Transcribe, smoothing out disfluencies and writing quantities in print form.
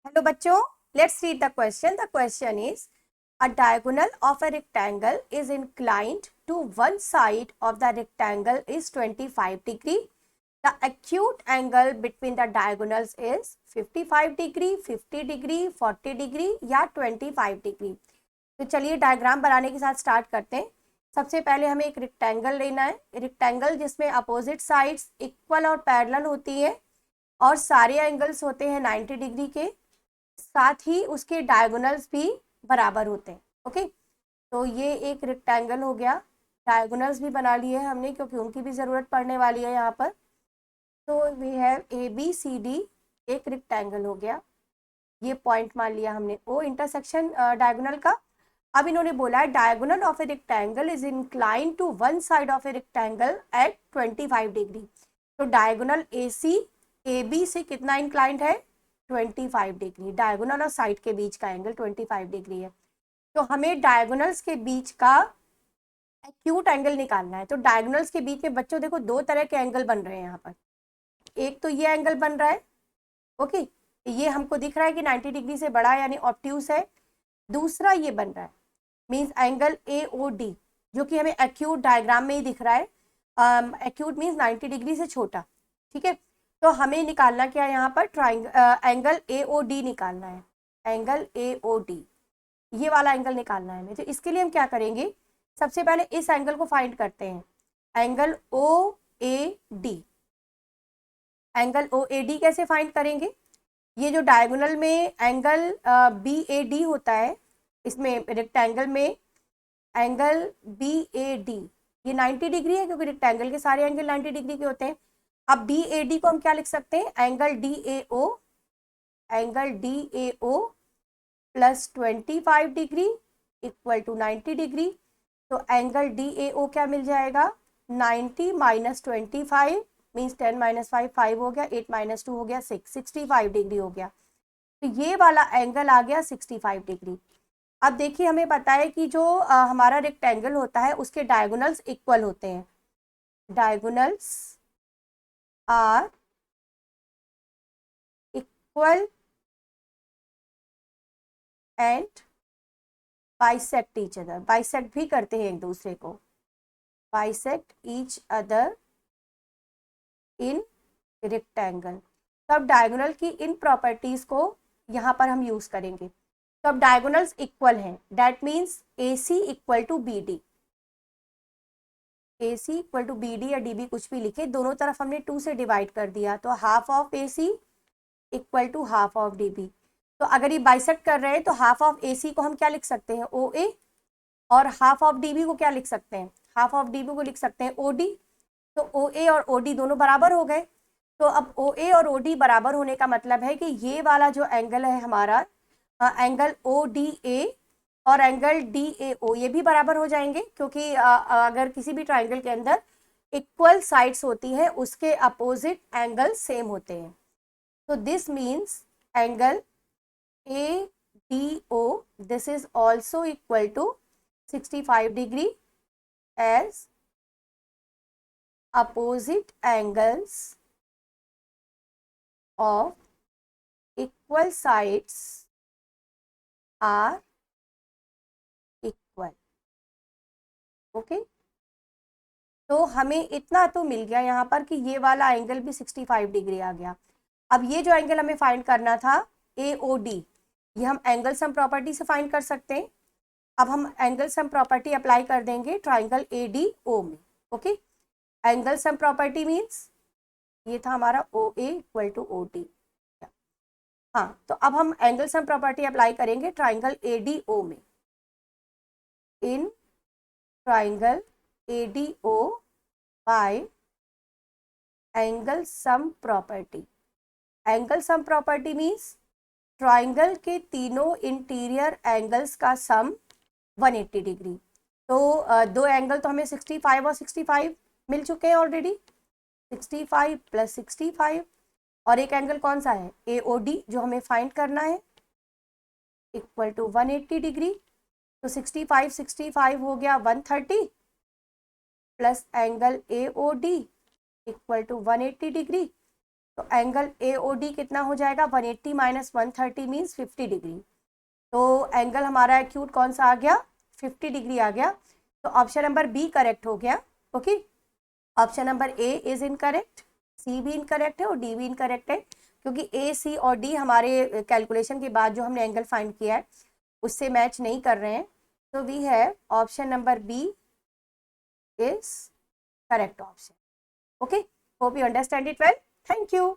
Hello बच्चों, let's read the question. The question is, a diagonal of a rectangle is inclined to one side of the rectangle is 25 degree. The acute angle between the diagonals is 55 degree, 50 degree, 40 degree या 25 degree. तो चलिए diagram बनाने के साथ start करते हैं। सबसे पहले हमें एक रेक्टेंगल लेना है, रेक्टेंगल जिसमें अपोजिट साइड्स इक्वल और पैरेलल होती है और सारे एंगल्स होते हैं 90 डिग्री के, साथ ही उसके डायगोनल्स भी बराबर होते हैं। ओके, तो ये एक रेक्टेंगल हो गया, डायगोनल्स भी बना लिए हैं हमने क्योंकि उनकी भी ज़रूरत पड़ने वाली है यहाँ पर। तो we have A B C D, एक रेक्टेंगल हो गया, ये पॉइंट मान लिया हमने ओ इंटरसेक्शन डायगोनल का। अब इन्होंने बोला है diagonal of a rectangle is incline to one side of a rectangle at 25 degree. तो डायगोनल ए बी से कितना इंक्लाइंड है? 25 डिग्री। डायगोनल और साइड के बीच का एंगल 25 डिग्री है। तो हमें डायगोनल्स के बीच का एक्यूट एंगल निकालना है। तो डायगोनल्स के बीच में बच्चों देखो दो तरह के एंगल बन रहे हैं यहाँ पर। एक तो ये एंगल बन रहा है, ओके, ये हमको दिख रहा है कि 90 डिग्री से बड़ा यानी ऑब्ट्यूस है। दूसरा ये बन रहा है, means angle A O D, जो कि हमें एक्यूट डायग्राम में ही दिख रहा है। एक्यूट मीन्स 90 डिग्री से छोटा, ठीक है। तो हमें निकालना क्या है यहाँ पर? एंगल ए ओ डी निकालना है, एंगल ए ओ डी, ये वाला एंगल निकालना है हमें। तो इसके लिए हम क्या करेंगे, सबसे पहले इस एंगल को फाइंड करते हैं, angle O A D. Angle O A D कैसे फाइंड करेंगे? ये जो डायगोनल में एंगल बी ए डी होता है, इसमें रेक्टेंगल में एंगल बी ए डी ये 90 डिग्री है क्योंकि रेक्टेंगल के सारे एंगल 90 डिग्री के होते हैं। अब बी ए डी को हम क्या लिख सकते हैं? Angle D A O, angle D A O plus 25 degree equal to 90 degree. तो एंगल डी ए ओ क्या मिल जाएगा? 90 माइनस 25 मीन्स 10 माइनस 5 5 हो गया, 8 माइनस 2 हो गया 6, 65 डिग्री हो गया। तो ये वाला एंगल आ गया 65 डिग्री। अब देखिए हमें पता है कि जो हमारा रेक्टेंगल होता है उसके डायगोनल्स इक्वल होते हैं, diagonals are equal and bisect each other. Bisect भी करते हैं एक दूसरे को, bisect each other in rectangle. तब डायगोनल की इन प्रॉपर्टीज को यहाँ पर हम यूज करेंगे। तो अब डायगोनल्स इक्वल हैं, that means A C equal to B D, A C equal to B D या डी बी कुछ भी लिखे, दोनों तरफ हमने 2 से डिवाइड कर दिया। तो half of A C equal to half of D B. तो अगर ये बाइसेक्ट कर रहे हैं तो हाफ ऑफ ए सी को हम क्या लिख सकते हैं? ओ ए, और हाफ ऑफ डी बी को क्या लिख सकते हैं? हाफ ऑफ डी बी को लिख सकते हैं ओ डी। तो ओ ए और ओ डी दोनों बराबर हो गए। तो अब ओ ए और ओ डी बराबर होने का मतलब है कि ये वाला जो एंगल है हमारा, एंगल ओ डी ए और एंगल डी ए ओ, ये भी बराबर हो जाएंगे क्योंकि अगर किसी भी ट्राइंगल के अंदर इक्वल साइड्स होती हैं उसके अपोजिट एंगल सेम होते हैं। तो this means angle A D O this is also equal to 65 degree as opposite angles of equal sides are equal. Okay, तो हमें इतना तो मिल गया यहाँ पर कि ये वाला एंगल भी 65 डिग्री आ गया। अब ये जो एंगल हमें फाइंड करना था ए ओ डी, ये हम एंगल सम प्रॉपर्टी से फाइंड कर सकते हैं। अब हम एंगल सम प्रॉपर्टी अप्लाई कर देंगे ट्राइंगल ए डी ओ में। Okay, angle sum property means ये था हमारा O A equal to O D. हाँ, तो अब हम एंगल सम प्रॉपर्टी अप्लाई करेंगे ट्राइंगल ए डी ओ में। In triangle A D O by angle sum property. Angle sum property means triangle के तीनों इंटीरियर एंगल्स का सम 180 डिग्री। तो दो एंगल तो हमें 65 और 65 मिल चुके हैं ऑलरेडी, 65 प्लस 65, और एक एंगल कौन सा है? ए ओ डी, जो हमें फाइंड करना है, इक्वल टू 180 डिग्री। तो 65 65 हो गया 130 plus angle A O D equal to 180 degree. तो एंगल AOD कितना हो जाएगा, 180 माइनस 130 मीन्स 50 डिग्री। तो एंगल हमारा एक्यूट कौन सा आ गया, 50 डिग्री आ गया। तो ऑप्शन नंबर बी करेक्ट हो गया। Okay, option number A is incorrect, C भी इनकरेक्ट है और डी भी इनकरेक्ट है, क्योंकि ए, सी और डी हमारे कैलकुलेशन के बाद जो हमने एंगल फाइंड किया है उससे मैच नहीं कर रहे हैं। तो वी है option number B is correct option. Okay, hope you understand it well. Thank you.